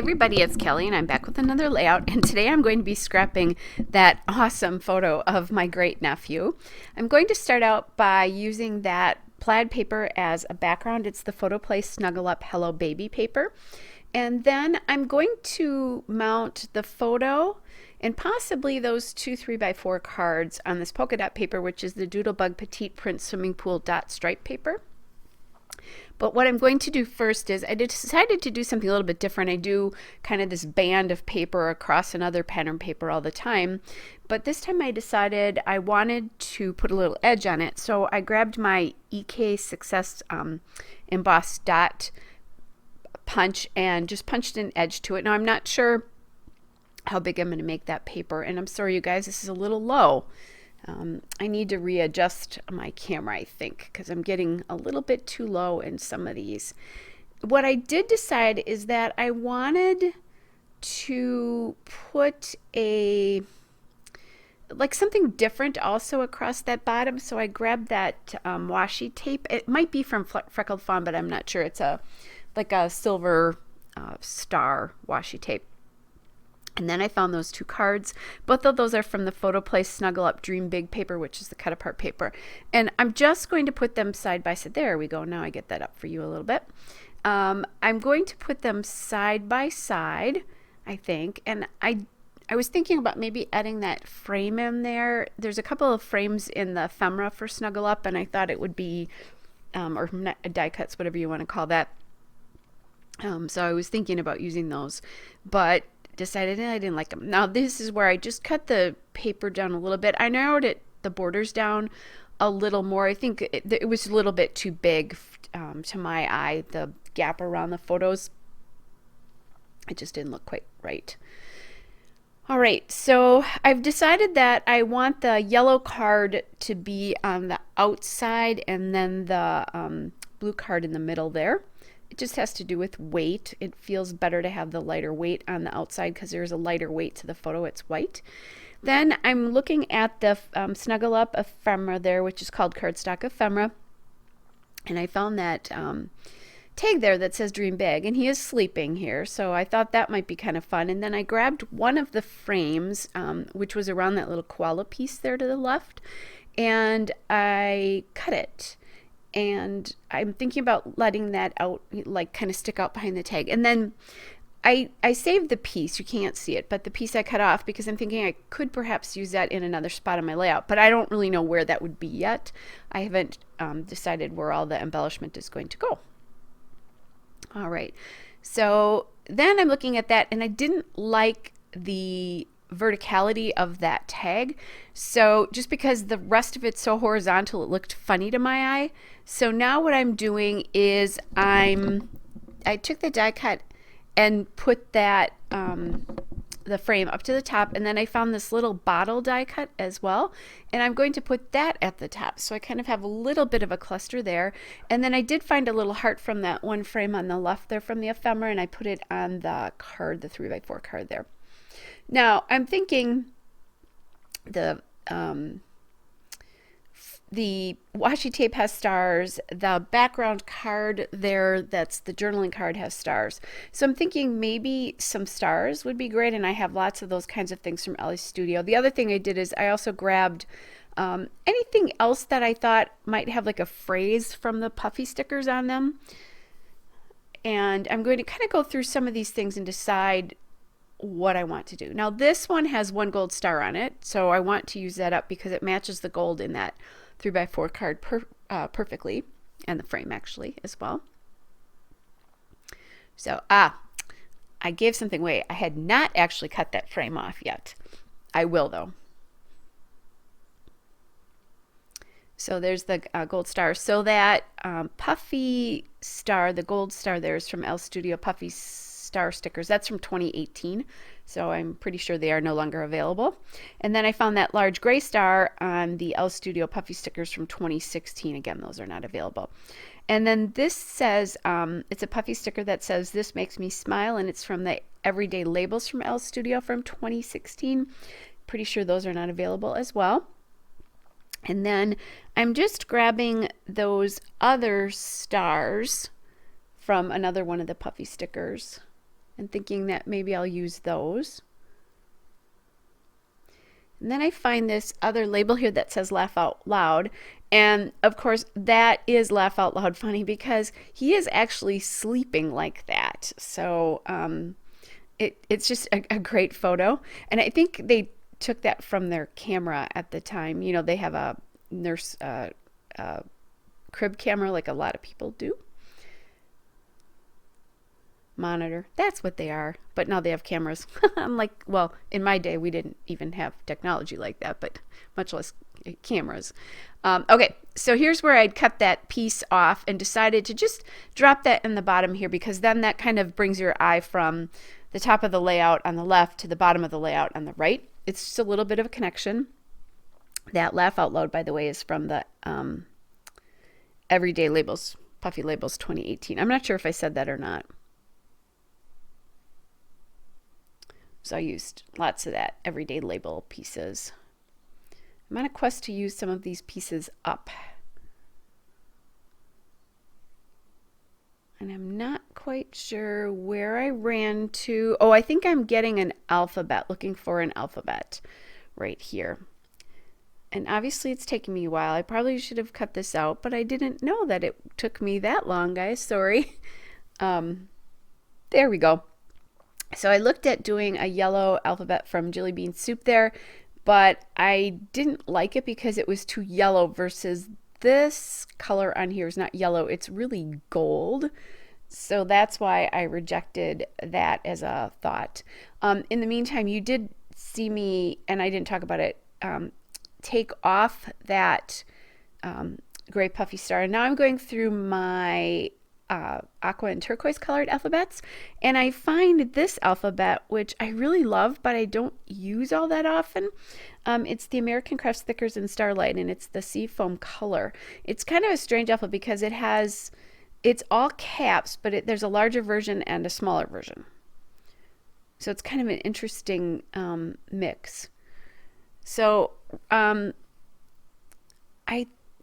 everybody, it's Kelly and I'm back with another layout, and today I'm going to be scrapping that awesome photo of my great nephew. I'm going to start out by using that plaid paper as a background. It's the Photo Play Snuggle Up Hello Baby paper. And then I'm going to mount the photo and possibly those two 3x4 cards on this polka dot paper, which is the Doodlebug Petite Print Swimming Pool dot stripe paper. But what I'm going to do first is I decided to do something a little bit different. I do kind of this band of paper across another pattern paper all the time. But this time I decided I wanted to put a little edge on it. So I grabbed my EK Success embossed dot punch and just punched an edge to it. Now I'm not sure how big I'm going to make that paper. And I'm sorry, you guys, this is a little low. I need to readjust my camera, I think, because I'm getting a little bit too low in some of these. What I did decide is that I wanted to put like something different also across that bottom. So I grabbed that washi tape. It might be from Freckled Fawn, but I'm not sure. It's like a silver star washi tape. And then I found those two cards. Both of those are from the Photo Play Snuggle Up Dream Big paper, which is the cut apart paper. And I'm just going to put them side by side. There we go. Now I get that up for you a little bit. I'm going to put them side by side, I think. And I was thinking about maybe adding that frame in there. There's a couple of frames in the ephemera for Snuggle Up, and I thought it would be, or die cuts, whatever you want to call that. So I was thinking about using those, but decided I didn't like them. Now this is where I just cut the paper down a little bit. I narrowed the borders down a little more. I think it was a little bit too big to my eye, the gap around the photos. It just didn't look quite right. All right, so I've decided that I want the yellow card to be on the outside and then the blue card in the middle there. It just has to do with weight. It feels better to have the lighter weight on the outside because there's a lighter weight to the photo. It's white. Then I'm looking at the Snuggle Up ephemera there, which is called Cardstock Ephemera. And I found that tag there that says Dream Big, and he is sleeping here. So I thought that might be kind of fun. And then I grabbed one of the frames, which was around that little koala piece there to the left, and I cut it. And I'm thinking about letting that out, like kind of stick out behind the tag. And then I saved the piece. You can't see it, but the piece I cut off because I'm thinking I could perhaps use that in another spot on my layout, but I don't really know where that would be yet. I haven't decided where all the embellishment is going to go. All right. So then I'm looking at that, and I didn't like the verticality of that tag, so just because the rest of it's so horizontal, it looked funny to my eye. So now what I'm doing is I took the die cut and put that the frame up to the top, and then I found this little bottle die cut as well, and I'm going to put that at the top, so I kind of have a little bit of a cluster there. And then I did find a little heart from that one frame on the left there from the ephemera, and I put it on the card, the 3x4 card there. Now I'm thinking the washi tape has stars, the background card there, that's the journaling card, has stars. So I'm thinking maybe some stars would be great, and I have lots of those kinds of things from Ellie's Studio. The other thing I did is I also grabbed anything else that I thought might have like a phrase from the puffy stickers on them. And I'm going to kind of go through some of these things and decide what I want to do. Now this one has one gold star on it, so I want to use that up because it matches the gold in that 3x4 card perfectly, and the frame actually as well. So I gave something away. I had not actually cut that frame off yet. I will though. So there's the gold star. So that puffy star, the gold star there, is from Elle Studio Puffy Star stickers. That's from 2018, so I'm pretty sure they are no longer available. And then I found that large gray star on the Elle Studio Puffy stickers from 2016. Again, those are not available. And then this says, it's a puffy sticker that says, "This makes me smile," and it's from the Everyday Labels from Elle Studio from 2016. Pretty sure those are not available as well. And then I'm just grabbing those other stars from another one of the puffy stickers. and thinking that maybe I'll use those. And then I find this other label here that says Laugh Out Loud. And of course, that is Laugh Out Loud funny because he is actually sleeping like that. So it's just a great photo. And I think they took that from their camera at the time. You know, they have a nurse crib camera like a lot of people do. Monitor. That's what they are. But now they have cameras. I'm like, well, in my day, we didn't even have technology like that, but much less cameras. Okay, so here's where I'd cut that piece off and decided to just drop that in the bottom here because then that kind of brings your eye from the top of the layout on the left to the bottom of the layout on the right. It's just a little bit of a connection. That Laugh Out Loud, by the way, is from the Everyday Labels, Puffy Labels 2018. I'm not sure if I said that or not. So I used lots of that everyday label pieces. I'm on a quest to use some of these pieces up. And I'm not quite sure where I ran to. Oh, I think I'm getting an alphabet, looking for an alphabet right here. And obviously it's taken me a while. I probably should have cut this out, but I didn't know that it took me that long, guys. Sorry. There we go. So I looked at doing a yellow alphabet from Jelly Bean Soup there, but I didn't like it because it was too yellow versus this color on here is not yellow. It's really gold. So that's why I rejected that as a thought. In the meantime, you did see me, and I didn't talk about it, take off that gray puffy star. And now I'm going through my aqua and turquoise colored alphabets, and I find this alphabet, which I really love, but I don't use all that often. It's the American Crafts Thickers in Starlight, and it's the Seafoam color. It's kind of a strange alphabet because it's all caps, but there's a larger version and a smaller version. So it's kind of an interesting mix. So I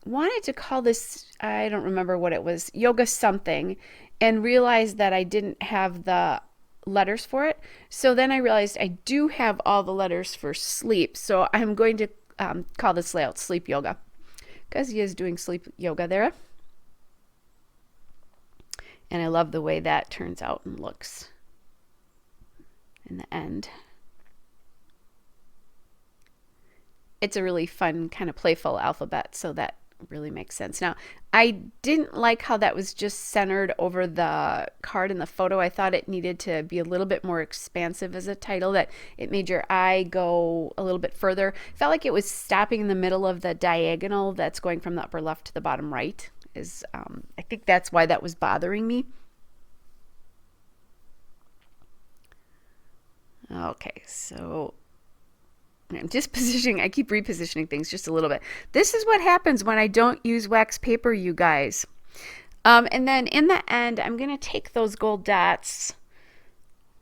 wanted to call this, I don't remember what it was, yoga something, and realized that I didn't have the letters for it. So then I realized I do have all the letters for sleep. So I'm going to call this layout sleep yoga because he is doing sleep yoga there. And I love the way that turns out and looks in the end. It's a really fun kind of playful alphabet, so that really makes sense. Now, I didn't like how that was just centered over the card in the photo. I thought it needed to be a little bit more expansive as a title, that it made your eye go a little bit further. Felt like it was stopping in the middle of the diagonal that's going from the upper left to the bottom right. I think that's why that was bothering me. Okay, so I'm just positioning, I keep repositioning things just a little bit. This is what happens when I don't use wax paper, you guys. And then in the end, I'm going to take those gold dots,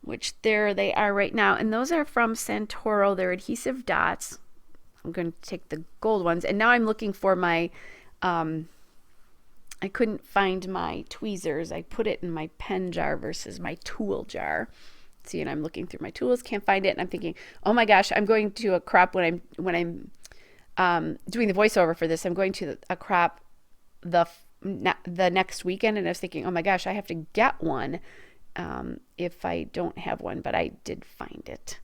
which there they are right now. And those are from Santoro. They're adhesive dots. I'm going to take the gold ones. And now I'm looking for my, I couldn't find my tweezers. I put it in my pen jar versus my tool jar. See, and I'm looking through my tools, can't find it, and I'm thinking, oh my gosh, I'm going to a crop when I'm doing the voiceover for this. I'm going to a crop the next weekend, and I was thinking, oh my gosh, I have to get one if I don't have one, but I did find it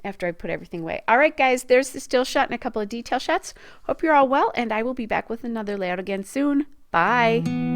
after I put everything away. All right, guys, there's the still shot and a couple of detail shots. Hope you're all well, and I will be back with another layout again soon. Bye.